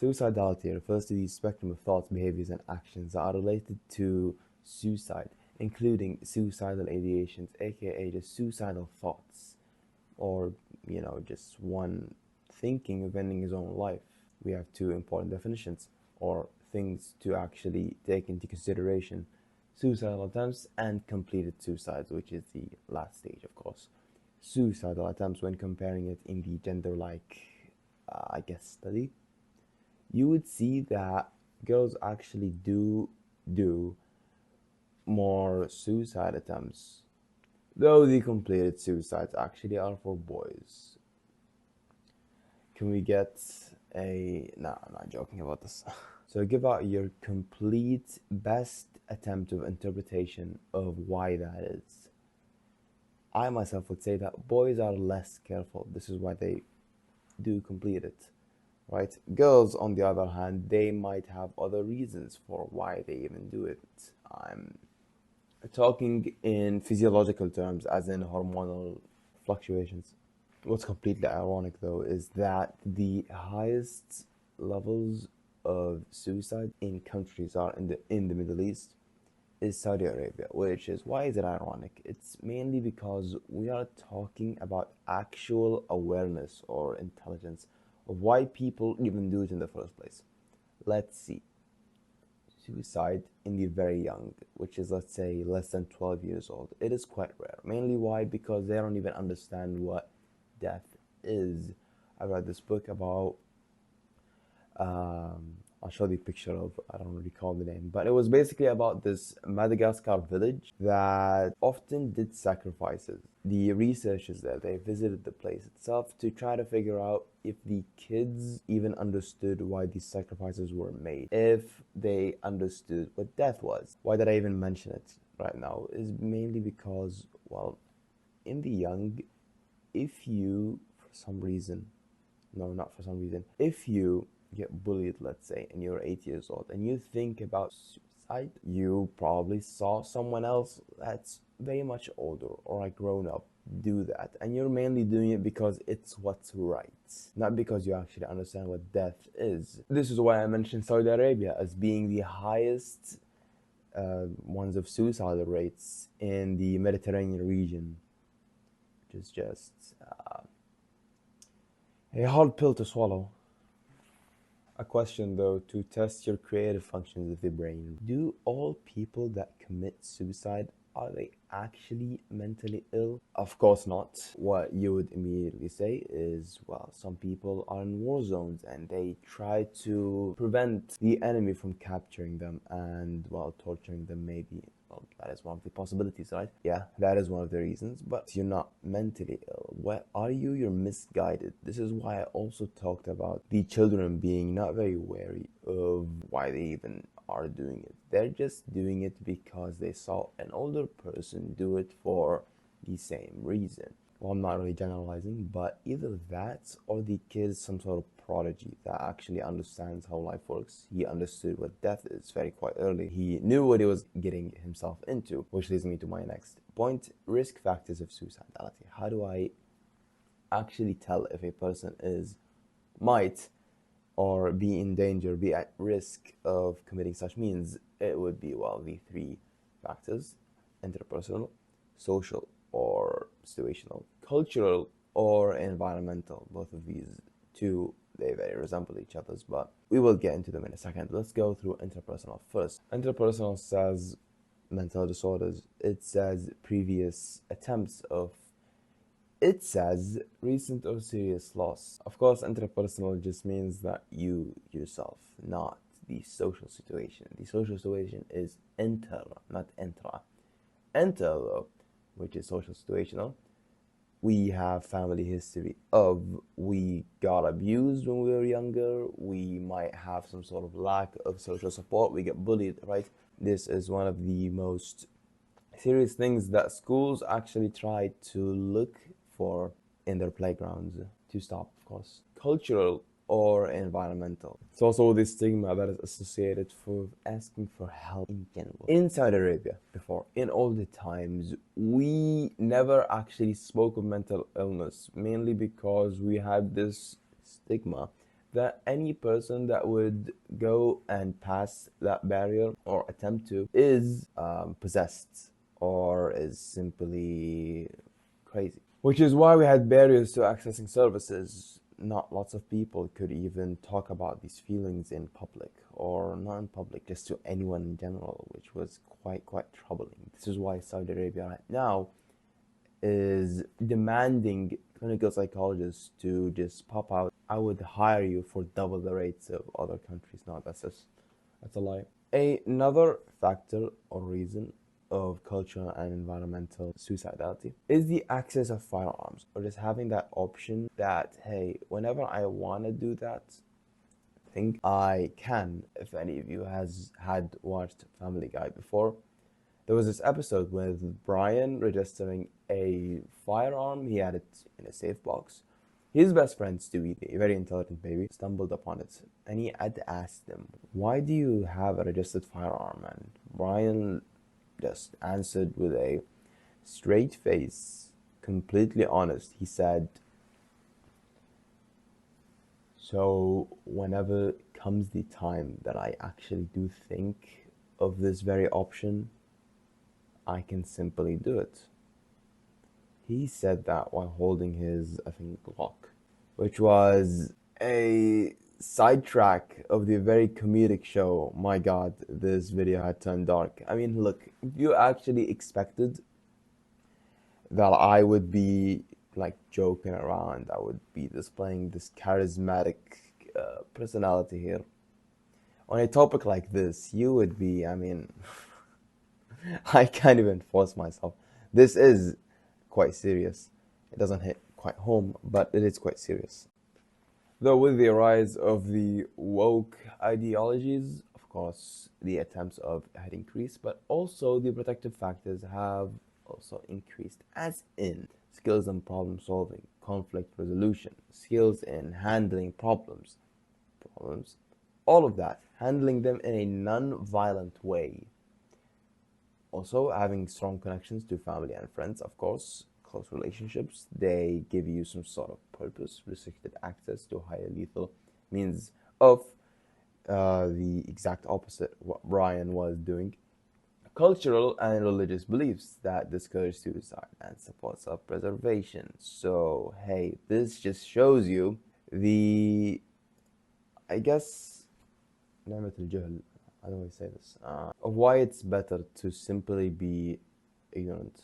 Suicidality refers to the spectrum of thoughts, behaviors, and actions that are related to suicide, including suicidal ideations, aka just suicidal thoughts, or just one thinking of ending his own life. We have two important definitions or things to actually take into consideration: suicidal attempts and completed suicides, which is the last stage, of course. Suicidal attempts, when comparing it in the gender like study, you would see that girls actually do more suicide attempts, though the completed suicides actually are for boys. Can we get a... No, I'm not joking about this. So give out your complete best attempt of interpretation of why that is. I myself would say that boys are less careful. This is why they do complete it, right? Girls, on the other hand, they might have other reasons for why they even do it. I'm talking in physiological terms, as in hormonal fluctuations. What's completely ironic, though, is that the highest levels of suicide in countries are in the Middle East is Saudi Arabia, which is... why is it ironic? It's mainly because we are talking about actual awareness or intelligence of why people even do it in the first place. Let's see. Suicide in the very young, which is, let's say, less than 12 years old, it is quite rare. Mainly why? Because they don't even understand what death is. I read this book about I'll show the picture of... I don't recall the name, but it was basically about this Madagascar village that often did sacrifices. The researchers there, they visited the place itself to try to figure out if the kids even understood why these sacrifices were made, if they understood what death was. Why did I even mention it right now? Is mainly because, well, in the young, if you, for some reason, no, not for some reason, if you get bullied, let's say, and you're 8 years old, and you think about suicide, you probably saw someone else that's very much older or a grown up do that, and you're mainly doing it because it's what's right, not because you actually understand what death is. This is why I mentioned Saudi Arabia as being the highest ones of suicidal rates in the Mediterranean region, which is just a hard pill to swallow. A question, though, to test your creative functions of the brain. Do all people that commit suicide, are they actually mentally ill? Of course not. What you would immediately say is, well, some people are in war zones and they try to prevent the enemy from capturing them and, well, torturing them maybe. Well, that is one of the possibilities, right? Yeah, that is one of the reasons, but you're not mentally ill. What are you? You're misguided. This is why I also talked about the children being not very wary of why they even are doing it. They're just doing it because they saw an older person do it for the same reason. Well, I'm not really generalizing, but either that or the kid is some sort of prodigy that actually understands how life works. He understood what death is quite early. He knew what he was getting himself into, which leads me to my next point: risk factors of suicidality. How do I actually tell if a person might or be in danger, be at risk of committing such means? It would be, well, the three factors: interpersonal, social or situational, cultural or environmental. Both of these two, they very resemble each other's, but we will get into them in a second. Let's go through interpersonal first. Interpersonal says mental disorders. It says previous attempts of... it says recent or serious loss. Of course, interpersonal just means that you yourself, not the social situation. The social situation is inter, not intra. Enter, though, which is social situational, we have family history of... we got abused when we were younger, we might have some sort of lack of social support, we get bullied, right? This is one of the most serious things that schools actually try to look for in their playgrounds to stop, of course. Cultural or environmental. It's also the stigma that is associated with asking for help in general. In Saudi Arabia, before, in older times, we never actually spoke of mental illness, mainly because we had this stigma that any person that would go and pass that barrier or attempt to is possessed or is simply crazy. Which is why we had barriers to accessing services. Not lots of people could even talk about these feelings in public or not in public, just to anyone in general, which was quite troubling. This is why Saudi Arabia right now is demanding clinical psychologists to just pop out. I would hire you for double the rates of other countries. No, that's a lie. Another factor or reason of cultural and environmental suicidality is the access of firearms, or just having that option that, hey, whenever I want to do that thing, I can. If any of you has had watched Family Guy before, there was this episode with Brian registering a firearm. He had it in a safe box. His best friend, Stewie, a very intelligent baby, stumbled upon it, and he had asked him, why do you have a registered firearm? And Brian just answered with a straight face, completely honest. He said, so whenever comes the time that I actually do think of this very option, I can simply do it. He said that while holding his, I think, Glock, which was a sidetrack of the very comedic show. My God, this video had turned dark. I mean, look, if you actually expected that I would be like joking around, I would be displaying this charismatic personality here on a topic like this, you would be, I mean, I can't even force myself. This is quite serious. It doesn't hit quite home, but it is quite serious. Though with the rise of the woke ideologies, of course, the attempts had increased, but also the protective factors have also increased, as in skills in problem solving, conflict resolution, skills in handling problems, all of that, handling them in a non-violent way. Also, having strong connections to family and friends, of course, close relationships, they give you some sort of purpose, restricted access to higher lethal means of the exact opposite what Brian was doing. Cultural and religious beliefs that discourage suicide and support self-preservation. So, hey, this just shows you the, I guess, نعمة الجهل, how do I say this? Of why it's better to simply be ignorant.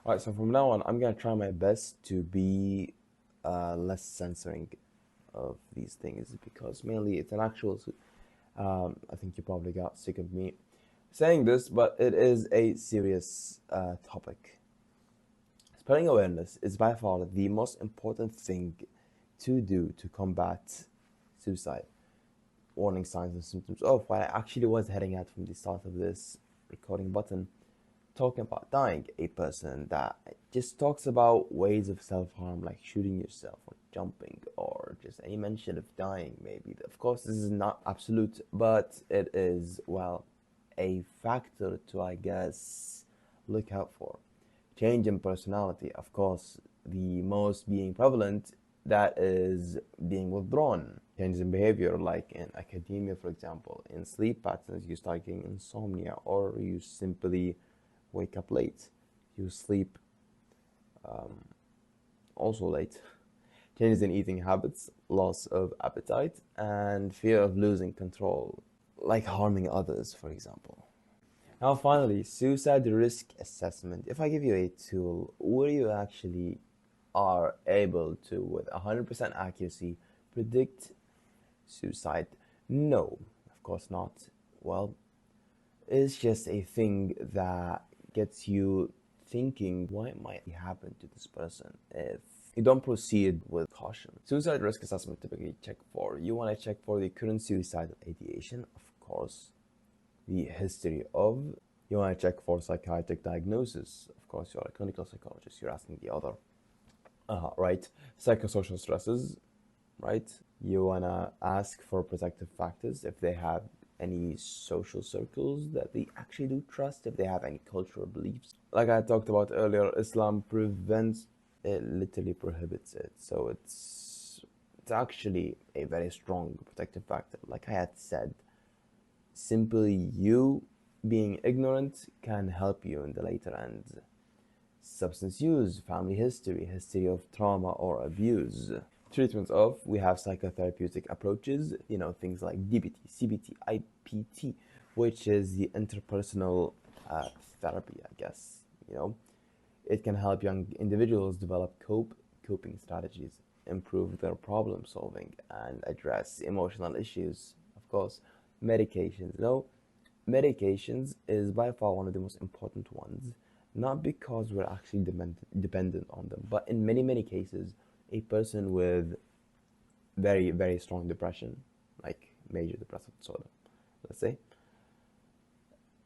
Alright, so from now on, I'm gonna try my best to be less censoring of these things, because mainly it's an actual, I think you probably got sick of me saying this, but it is a serious topic. Spreading awareness is by far the most important thing to do to combat suicide. Warning signs and symptoms of what I actually was heading at from the start of this recording button, talking about dying. A person that just talks about ways of self-harm, like shooting yourself or jumping or just any mention of dying, maybe. Of course, this is not absolute, but it is, well, a factor to, I guess, look out for. Change in personality, of course, the most being prevalent, that is being withdrawn. Changes in behavior, like in academia, for example. In sleep patterns, you start getting insomnia, or you simply wake up late. You sleep also late. Changes in eating habits, loss of appetite, and fear of losing control, like harming others, for example. Now finally, suicide risk assessment. If I give you a tool where you actually are able to, with 100% accuracy, predict suicide, no, of course not. Well, it's just a thing that gets you thinking, what might happen to this person if you don't proceed with caution. Suicide risk assessment typically you want to check for the current suicidal ideation, of course, the history of, you want to check for psychiatric diagnosis. Of course, you're a clinical psychologist, you're asking the other, right? Psychosocial stresses, right? You want to ask for protective factors, if they have any social circles that they actually do trust, if they have any cultural beliefs. Like I talked about earlier, Islam prevents, it literally prohibits it. So it's it's actually a very strong protective factor. Like I had said, simply you being ignorant can help you in the later end. Substance use, family history, history of trauma or abuse. Treatments of, we have psychotherapeutic approaches, things like DBT, CBT, IPT, which is the interpersonal therapy, I guess. It can help young individuals develop coping strategies, improve their problem solving, and address emotional issues. Of course, medications. Medications is by far one of the most important ones, not because we're actually dependent on them, but in many cases, a person with very, very strong depression, like major depressive disorder, let's say,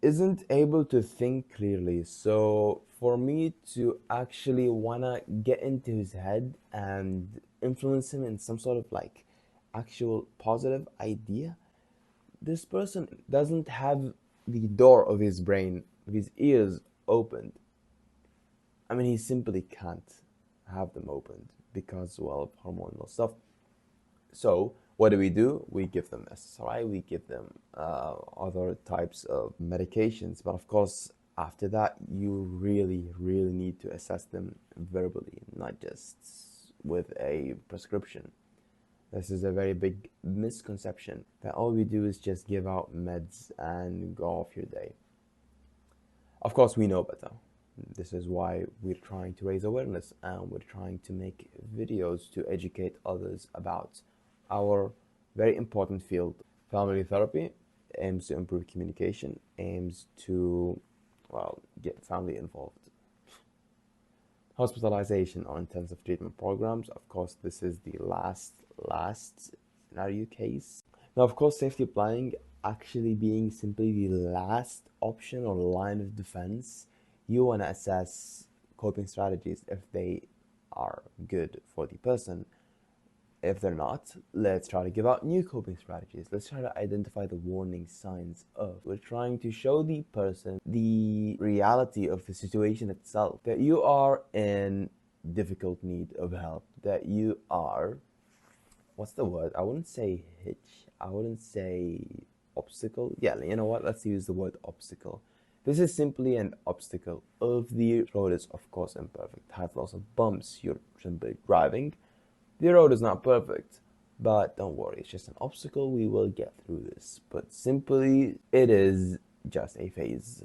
isn't able to think clearly. So for me to actually wanna get into his head and influence him in some sort of like actual positive idea, this person doesn't have the door of his brain, of his ears opened. I mean, he simply can't have them opened because, well, of hormonal stuff. So what do? We give them SSRI, we give them other types of medications. But of course, after that, you really, really need to assess them verbally, not just with a prescription. This is a very big misconception that all we do is just give out meds and go off your day. Of course, we know better. This is why we're trying to raise awareness and we're trying to make videos to educate others about our very important field. Family therapy aims to improve communication, aims to, well, get family involved. Hospitalization or intensive treatment programs, of course, this is the last scenario case. Now, of course, safety planning actually being simply the last option or line of defense. You want to assess coping strategies if they are good for the person. If they're not, let's try to give out new coping strategies. Let's try to identify the warning signs of. We're trying to show the person the reality of the situation itself, that you are in difficult need of help, that you are, what's the word? I wouldn't say hitch. I wouldn't say obstacle. Yeah, you know what? Let's use the word obstacle. This is simply an obstacle. If the road is, of course, imperfect, has lots of bumps, you're simply driving. The road is not perfect, but don't worry, it's just an obstacle. We will get through this. But simply, it is just a phase.